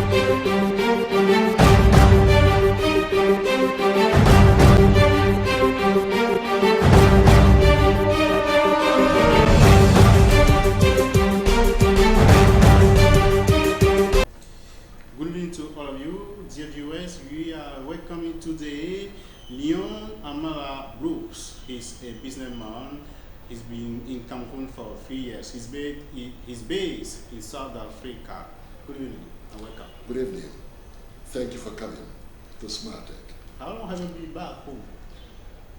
Good evening to all of you, dear viewers. We are welcoming today Leon Amara Brooks. He's a businessman. He's been in Cameroon for 3 years. He's based in South Africa. Good evening and welcome. Good evening. Thank you for coming to SmartTech. How long have you been back home?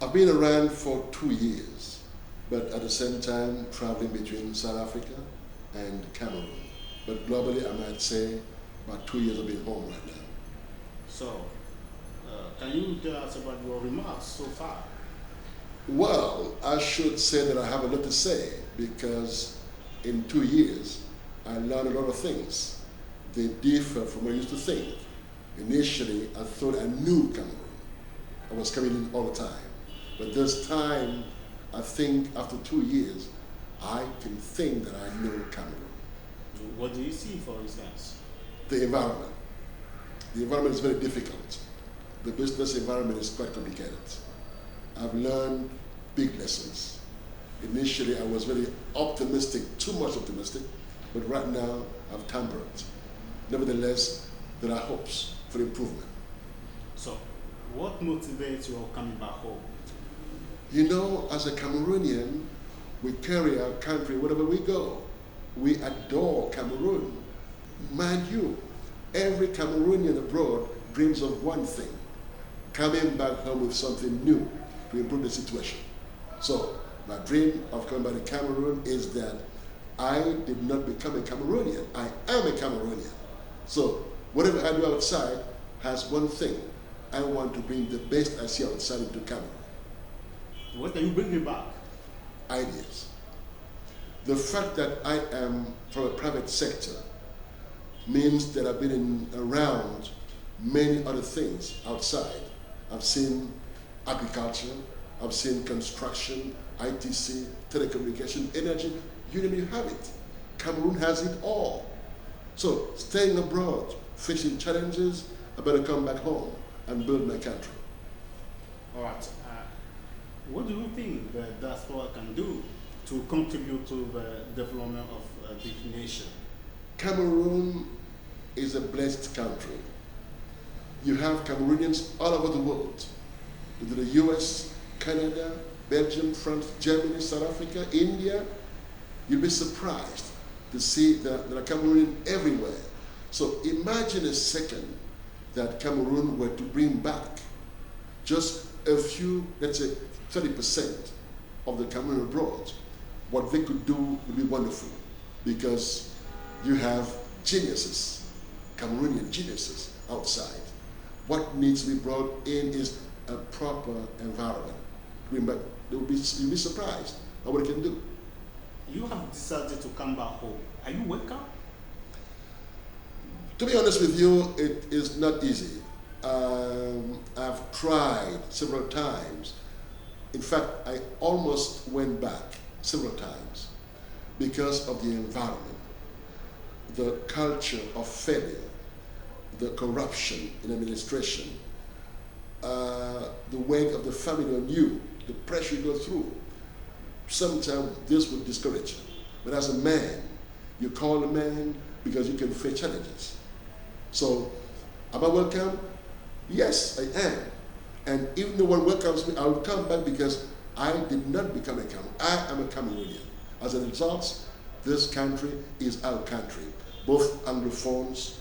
I've been around for 2 years, but at the same time traveling between South Africa and Cameroon. But globally, I might say about 2 years I've been home right now. So, can you tell us about your remarks so far? Well, I should say that I have a lot to say because in 2 years I learned a lot of things. They differ from what I used to think. Initially, I thought I knew Cameroon. I was coming in all the time. But this time, I think after 2 years, I can think that I know Cameroon. What do you see, for instance? The environment. The environment is very difficult. The business environment is quite complicated. I've learned big lessons. Initially, I was very optimistic, too much optimistic, but right now, I've tempered. Nevertheless, there are hopes for improvement. So, what motivates you coming back home? You know, as a Cameroonian, we carry our country wherever we go. We adore Cameroon. Mind you, every Cameroonian abroad dreams of one thing, coming back home with something new to improve the situation. So, my dream of coming back to Cameroon is that I did not become a Cameroonian. I am a Cameroonian. So, whatever I do outside has one thing. I want to bring the best I see outside into Cameroon. What are you bringing back? Ideas. The fact that I am from a private sector means that I've been around many other things outside. I've seen agriculture, I've seen construction, ITC, telecommunication, energy, you name it, you have it. Cameroon has it all. So staying abroad, facing challenges, I better come back home and build my country. All right. What do you think the diaspora can do to contribute to the development of the nation? Cameroon is a blessed country. You have Cameroonians all over the world. To the US, Canada, Belgium, France, Germany, South Africa, India. You'll be surprised to see that there are Cameroonians everywhere. So imagine a second that Cameroon were to bring back just a few, let's say 30% of the Cameroon abroad. What they could do would be wonderful because you have geniuses, Cameroonian geniuses outside. What needs to be brought in is a proper environment. You'll be surprised at what it can do. You have decided to come back home. Are you welcome? To be honest with you, it is not easy. I've tried several times. In fact, I almost went back several times because of the environment, the culture of failure, the corruption in administration, the weight of the family on you, the pressure you go through. Sometimes this would discourage you. But as a man, you call a man because you can face challenges. So, am I welcome? Yes, I am. And if no one welcomes me, I will come back because I did not become a Cameroonian. I am a Cameroonian. As a result, this country is our country. Both Anglophones,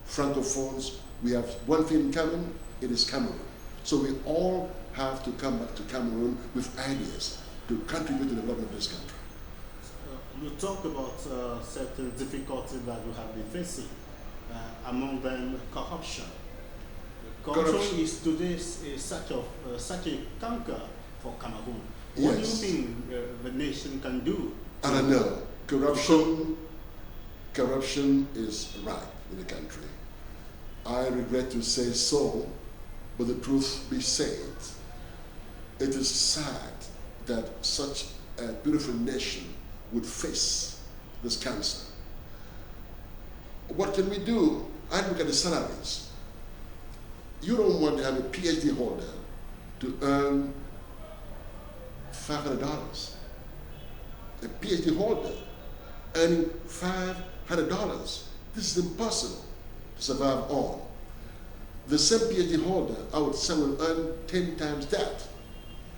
Francophones, we have one thing in common, it is Cameroon. So we all have to come back to Cameroon with ideas to contribute to the development of this country. You talk about certain difficulties that you have been facing, among them corruption. Corruption is today such a canker for Cameroon. What do you think the nation can do? I don't know. Corruption is right in the country. I regret to say so, but the truth be said, it is sad that such a beautiful nation would face this cancer. What can we do? I look at the salaries. You don't want to have a PhD holder to earn $500. A PhD holder earning $500. This is impossible to survive on. The same PhD holder, I would say, will earn 10 times that.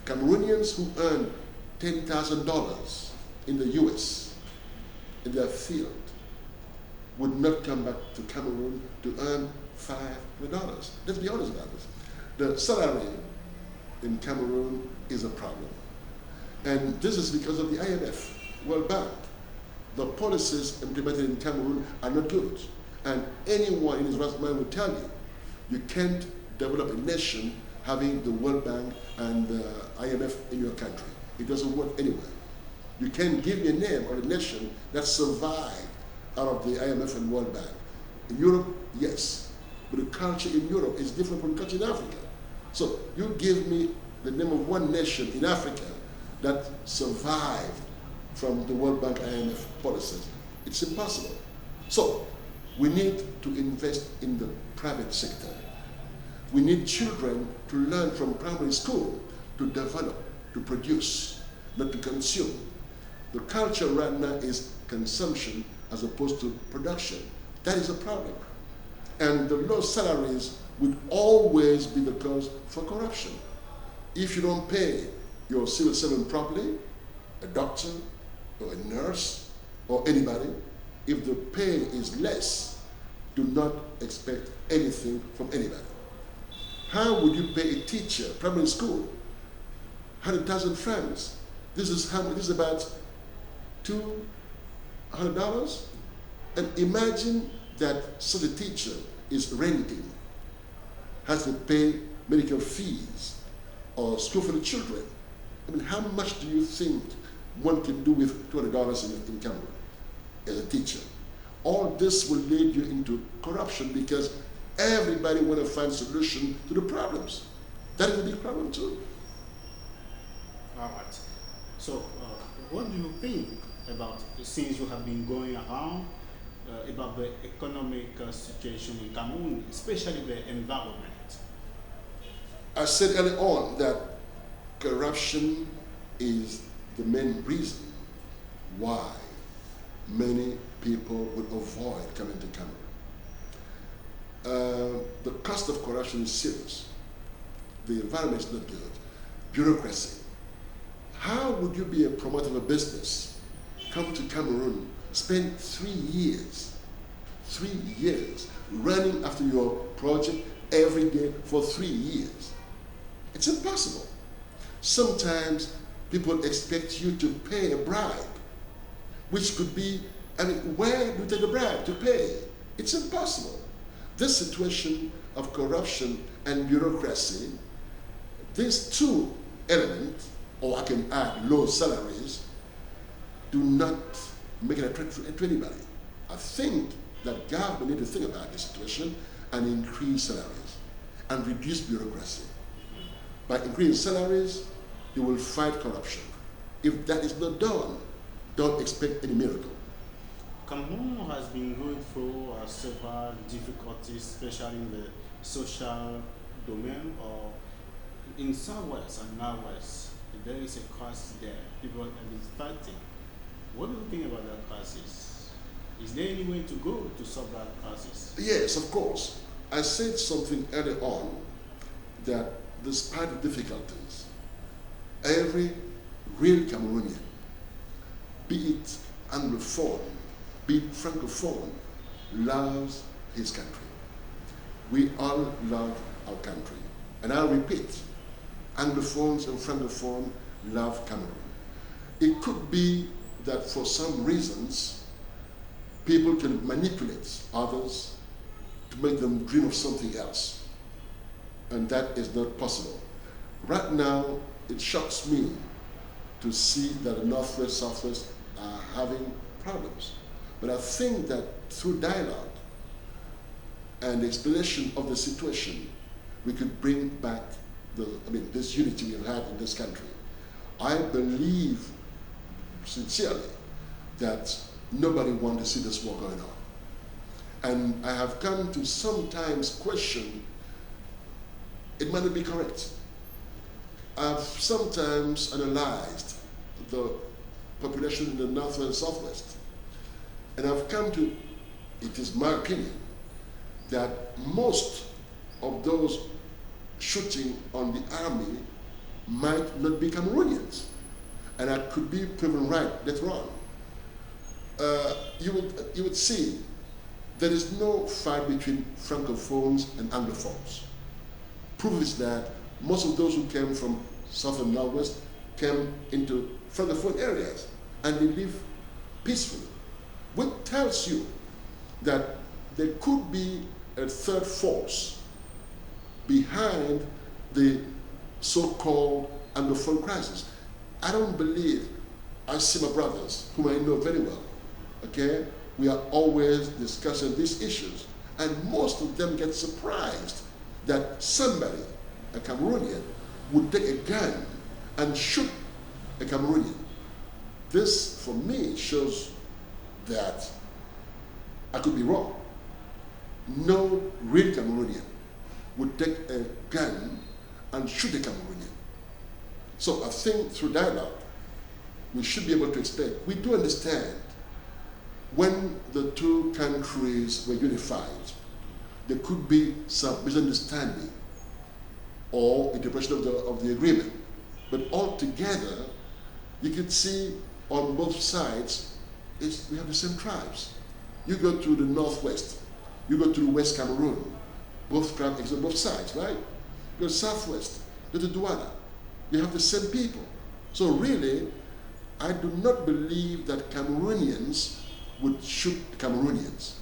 Cameroonians who earn $10,000 in the US in their field would not come back to Cameroon to earn $500. Let's be honest about this. The salary in Cameroon is a problem. And this is because of the IMF, World Bank. The policies implemented in Cameroon are not good. And anyone in his right mind will tell you, you can't develop a nation having the World Bank and the IMF in your country. It doesn't work anywhere. You can't give me a name or a nation that survived out of the IMF and World Bank. In Europe, yes. But the culture in Europe is different from the culture in Africa. So you give me the name of one nation in Africa that survived from the World Bank IMF policies. It's impossible. So we need to invest in the private sector. We need children to learn from primary school to develop, to produce, not to consume. The culture right now is consumption as opposed to production. That is a problem. And the low salaries would always be the cause for corruption. If you don't pay your civil servant properly, a doctor or a nurse or anybody, if the pay is less, do not expect anything from anybody. How would you pay a teacher, primary school, 100,000 francs? This is how much? This is about $200. And imagine that such a teacher is renting, has to pay medical fees or school for the children. I mean, how much do you think one can do with $200 in Cameroon as a teacher? All this will lead you into corruption because everybody wants to find solution to the problems. That is a big problem too. All right. So, what do you think about, since you have been going around, about the economic situation in Cameroon, especially the environment? I said earlier on that corruption is the main reason why many people would avoid coming to Cameroon. The cost of corruption is serious. The environment is not good. Bureaucracy. How would you be a promoter of a business, come to Cameroon, spend 3 years running after your project every day for 3 years? It's impossible. Sometimes people expect you to pay a bribe, which could be, I mean, where do you take a bribe to pay? It's impossible. This situation of corruption and bureaucracy, these two elements, or I can add low salaries, do not make it attractive to anybody. I think that government need to think about this situation and increase salaries and reduce bureaucracy. By increasing salaries, you will fight corruption. If that is not done, don't expect any miracle. Cameroon has been going through several difficulties, especially in the social domain or in Southwest and Northwest. There is a crisis there. People are fighting. What do you think about that crisis? Is there any way to go to solve that crisis? Yes, of course. I said something early on that despite the difficulties, every real Cameroonian, be it Anglophone, be it Francophone, loves his country. We all love our country. And I'll repeat, Anglophones and Francophones love Cameroon. It could be that for some reasons, people can manipulate others to make them dream of something else. And that is not possible. Right now, it shocks me to see that the Northwest, Southwest are having problems. But I think that through dialogue and explanation of the situation, we could bring back this unity we have had in this country. I believe sincerely that nobody wants to see this war going on. And I have come to sometimes question, it might not be correct. I've sometimes analyzed the population in the north and southwest, and I've come to, it is my opinion, that most of those shooting on the army might not be Cameroonians, and I could be proven right later on. You would see there is no fight between Francophones and Anglophones. Proof is that most of those who came from south and northwest came into Francophone areas, and they live peacefully, which tells you that there could be a third force behind the so-called Anglophone crisis. I don't believe, I see my brothers, whom I know very well, okay? We are always discussing these issues, and most of them get surprised that somebody, a Cameroonian, would take a gun and shoot a Cameroonian. This, for me, shows that I could be wrong. No real Cameroonian would take a gun and shoot a Cameroonian. So I think through dialogue, we should be able to explain. We do understand when the two countries were unified, there could be some misunderstanding or interpretation of the agreement. But altogether, you can see on both sides, we have the same tribes. You go to the northwest, you go to West Cameroon, both tribes exist on both sides, right? You go to southwest, go to Douala, you have the same people. So really, I do not believe that Cameroonians would shoot Cameroonians.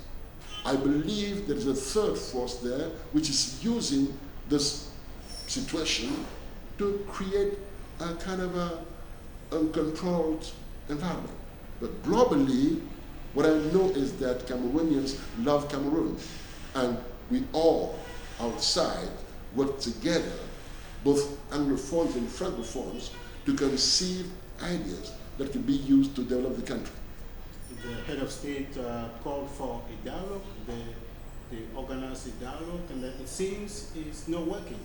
I believe there is a third force there which is using this situation to create a kind of a uncontrolled environment. But globally, what I know is that Cameroonians love Cameroon, and we all outside work together, both Anglophones and Francophones, to conceive ideas that can be used to develop the country. The head of state called for a dialogue, they organized a dialogue, and that it seems it's not working.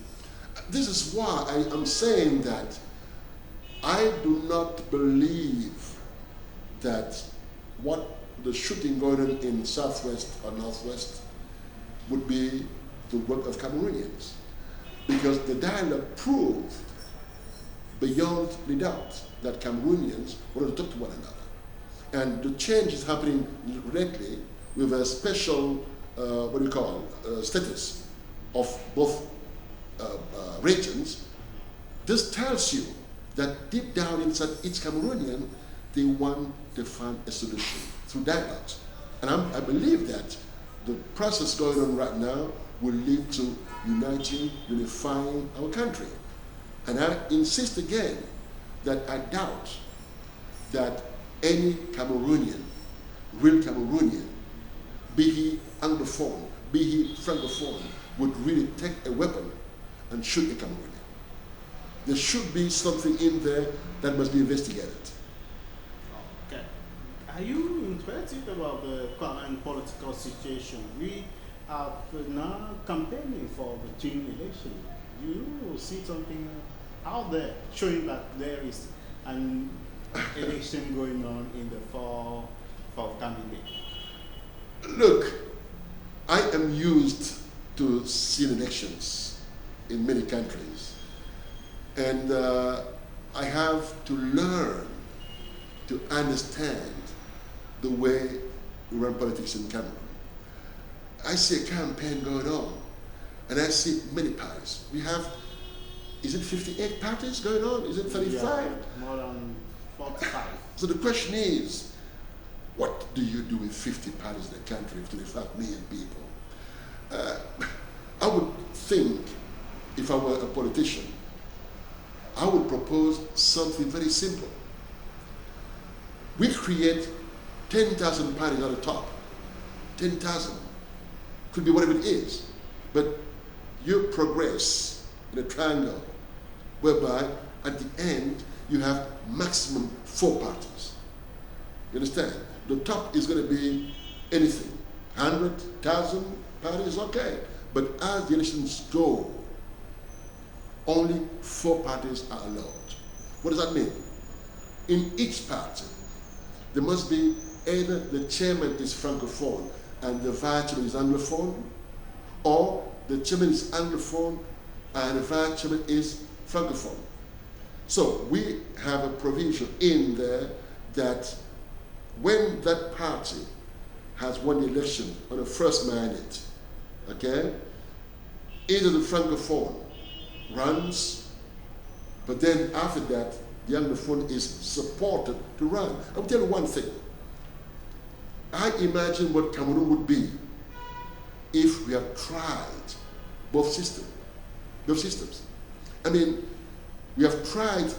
This is why I am saying that I do not believe that what the shooting going on in southwest or northwest would be the work of Cameroonians, because the dialogue proved beyond the doubt that Cameroonians wanted to talk to one another. And the change is happening lately with a special, status of both regions. This tells you that deep down inside each Cameroonian, they want to find a solution through dialogues. And I believe that the process going on right now will lead to unifying our country. And I insist again that I doubt that any Cameroonian, real Cameroonian, be he Anglophone, be he Francophone, would really take a weapon and shoot a Cameroonian. There should be something in there that must be investigated. Okay. Are you interested about the current political situation? We are now campaigning for the June election. You see something out there showing that there is an election going on in the fall for candidate? Look, I am used to seeing elections in many countries, and I have to learn to understand the way we run politics in Cameroon. I see a campaign going on, and I see many parties. We have, is it 58 parties going on? Is it 35? Yeah, more than 45. So the question is, what do you do with 50 parties in the country, 25 million people? I would think, if I were a politician, I would propose something very simple. We create 10,000 parties at the top. 10,000. Could be whatever it is. But you progress in a triangle whereby at the end you have maximum 4 parties. You understand? The top is going to be anything. 100,000 parties, okay. But as the elections go, only 4 parties are allowed. What does that mean? In each party, there must be either the chairman is francophone and the vice chairman is anglophone, or the chairman is anglophone and the vice chairman is francophone. So we have a provision in there that when that party has won the election on the first mandate, okay, either the francophone runs, but then after that, the anglophone is supported to run. I'll tell you one thing. I imagine what Cameroon would be if we have tried both systems. I mean, we have tried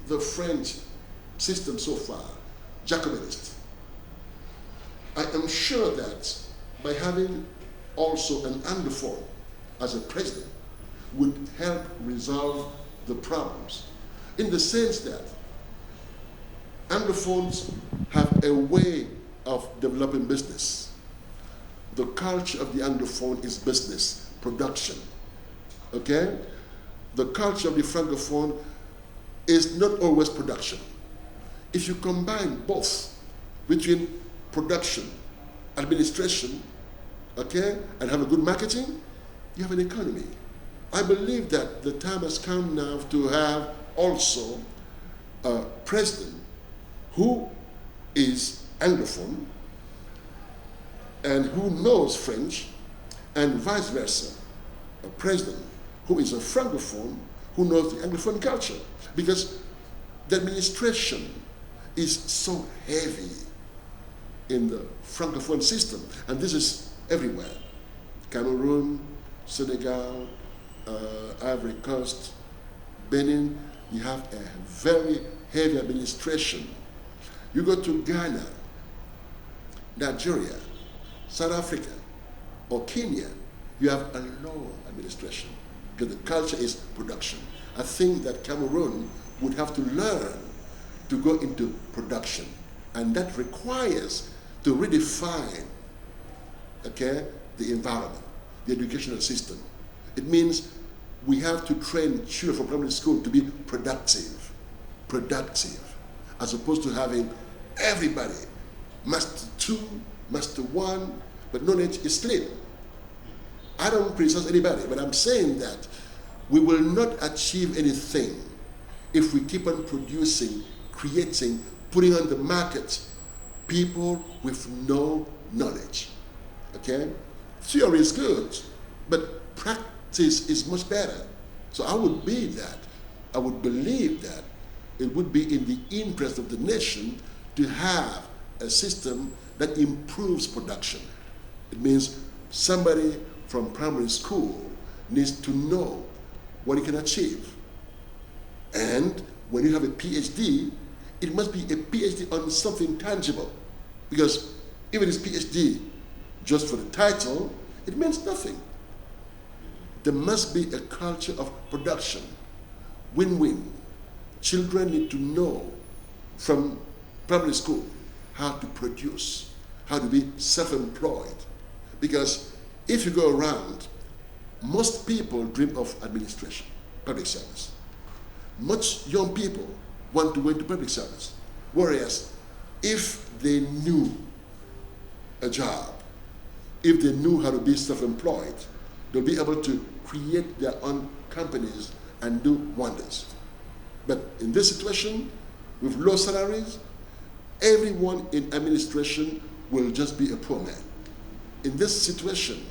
the French system so far, Jacobinist. I am sure that by having also an anglophone as a president would help resolve the problems, in the sense that anglophones have a way of developing business. The culture of the anglophone is business, production, okay? The culture of the francophone is not always production. If you combine both between production, administration, okay, and have a good marketing, you have an economy. I believe that the time has come now to have also a president who is anglophone and who knows French, and vice versa, a president who is a francophone who knows the anglophone culture, because the administration is so heavy in the francophone system, and this is everywhere. Cameroon, Senegal, Ivory Coast, Benin, you have a very heavy administration. You go to Ghana, Nigeria, South Africa, or Kenya, you have a low administration because the culture is production. I think that Cameroon would have to learn to go into production, and that requires to redefine, okay, the environment, the educational system. It means we have to train children from primary school to be productive, as opposed to having everybody master 2, master 1, but knowledge is slim. I don't criticize anybody, but I'm saying that we will not achieve anything if we keep on producing, creating, putting on the market people with no knowledge. Okay? Theory is good, but practice is much better. So I would believe that it would be in the interest of the nation to have a system that improves production. It means somebody from primary school needs to know what he can achieve. And when you have a PhD, it must be a PhD on something tangible. Because if it is PhD just for the title, it means nothing. There must be a culture of production, win-win. Children need to know from primary school how to produce, how to be self-employed. Because if you go around, most people dream of administration, public service. Much young people want to go into public service. Whereas if they knew a job, if they knew how to be self-employed, they'll be able to create their own companies and do wonders. But in this situation, with low salaries, everyone in administration will just be a poor man. In this situation,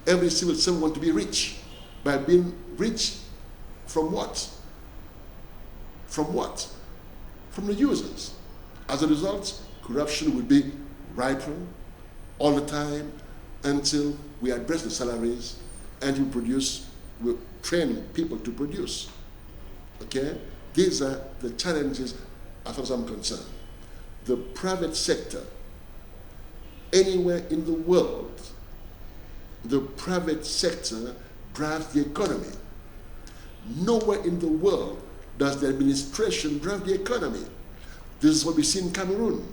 every civil servant wants to be rich. By being rich, from what? From what? From the users. As a result, corruption will be riper all the time until we address the salaries and we train people to produce. Okay? These are the challenges as far as I'm concerned. The private sector, anywhere in the world, the private sector drives the economy. Nowhere in the world does the administration drive the economy. This is what we see in Cameroon.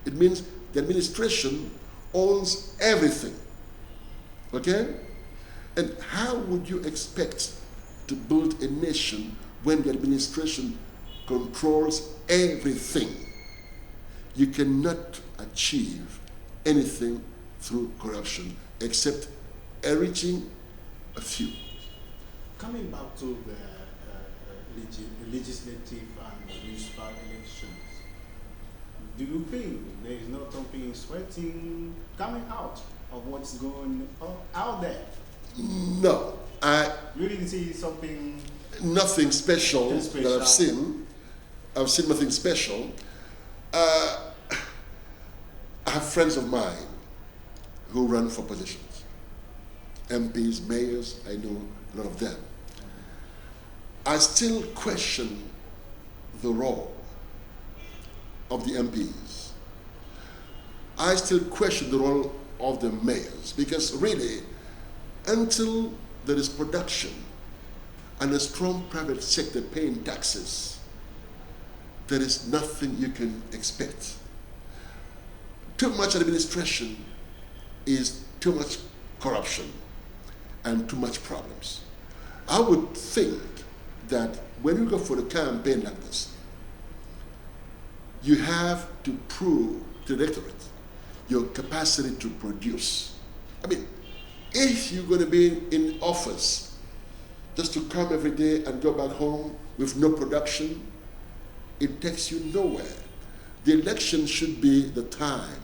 It means the administration owns everything. Okay? And how would you expect to build a nation when the administration controls everything? You cannot achieve anything through corruption except enriching a few. Coming back to the legislative and municipal elections, do you think there is not something sweating coming out of what's going on out there? No, You didn't see something. nothing special that I've seen. I've seen nothing special. I have friends of mine who run for positions. MPs, mayors, I know a lot of them. I still question the role of the MPs. I still question the role of the mayors because really, until there is production and a strong private sector paying taxes, there is nothing you can expect. Too much administration is too much corruption and too much problems. I would think that when you go for a campaign like this, you have to prove to the electorate your capacity to produce. I mean, if you're going to be in office just to come every day and go back home with no production, it takes you nowhere. The election should be the time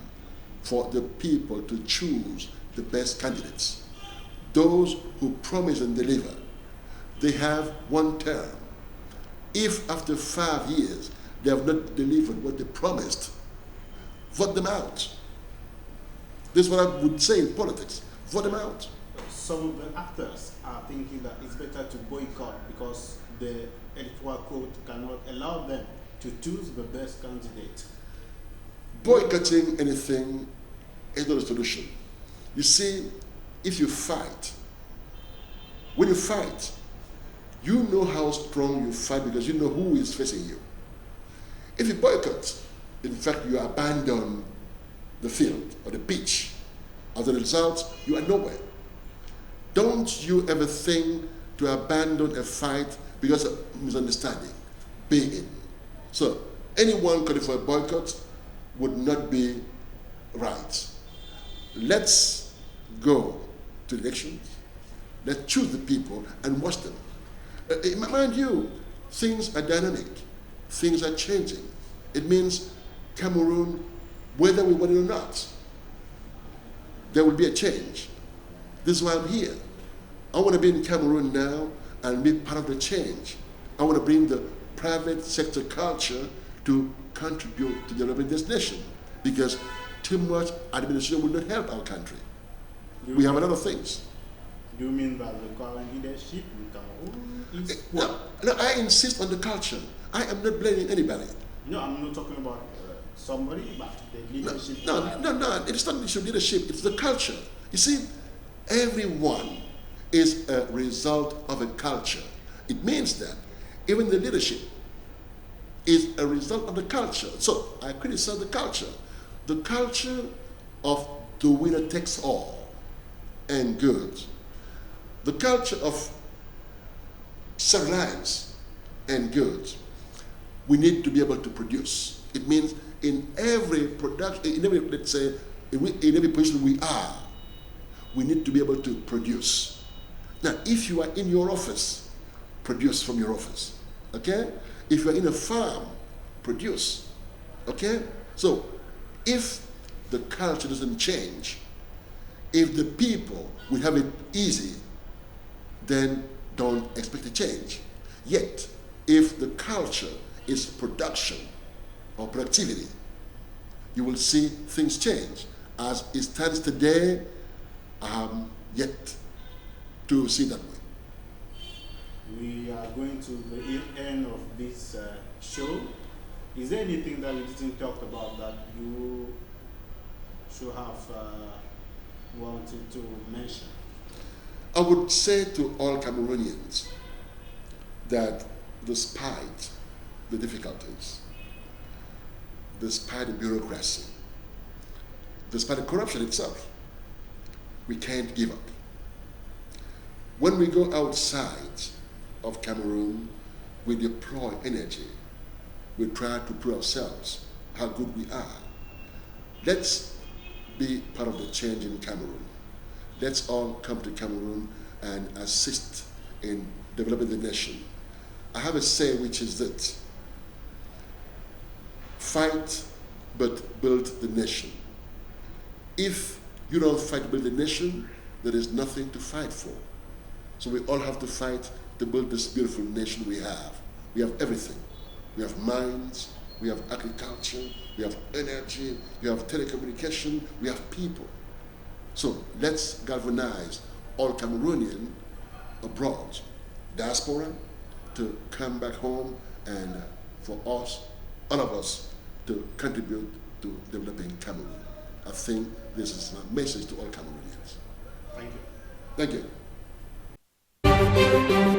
for the people to choose the best candidates. Those who promise and deliver. They have one term. If after 5 years they have not delivered what they promised, vote them out. This is what I would say in politics. Vote them out. Some of the actors are thinking that it's better to boycott because the electoral code cannot allow them to choose the best candidate. Boycotting anything is not a solution. You see, if you fight, when you fight, you know how strong you fight because you know who is facing you. If you boycott, in fact, you abandon the field or the pitch. As a result, you are nowhere. Don't you ever think to abandon a fight because of misunderstanding. Be in. So, anyone calling for a boycott would not be right. Let's go to elections. Let's choose the people and watch them. Mind you, things are dynamic. Things are changing. It means Cameroon, whether we want it or not, there will be a change. This is why I'm here. I want to be in Cameroon now and be part of the change. I want to bring the private sector culture to contribute to developing this nation because too much administration will not help our country. We have a lot of things. Do you mean that the current leadership in Cameroon is No, I insist on the culture. I am not blaming anybody. No, I'm not talking about somebody, but the leadership. No, it's not the issue of leadership, it's the culture. You see, everyone is a result of a culture. It means that even the leadership is a result of the culture. So I criticize the culture. The culture of the winner takes all and good. The culture of self-reliance and good. We need to be able to produce. It means in every production, in every, let's say, in every position we are, we need to be able to produce. Now, if you are in your office, produce from your office. Okay? If you are in a farm, produce. Okay? So, if the culture doesn't change, if the people will have it easy, then don't expect a change. Yet, if the culture is production or productivity, you will see things change. As it stands today, yet to see that way. We are going to the end of this show. Is there anything that we didn't talk about that you should have wanted to mention? I would say to all Cameroonians that despite the difficulties, despite the bureaucracy, despite the corruption itself, we can't give up. When we go outside of Cameroon, we deploy energy. We try to prove ourselves how good we are. Let's be part of the change in Cameroon. Let's all come to Cameroon and assist in developing the nation. I have a saying which is that fight but build the nation. If you don't fight to build the nation, there is nothing to fight for. So we all have to fight to build this beautiful nation we have. We have everything. We have mines, we have agriculture, we have energy, we have telecommunication, we have people. So let's galvanize all Cameroonian abroad, diaspora, to come back home and for us, all of us, to contribute to developing Cameroon. I think this is my message to all Cameroonians. Thank you. Thank you.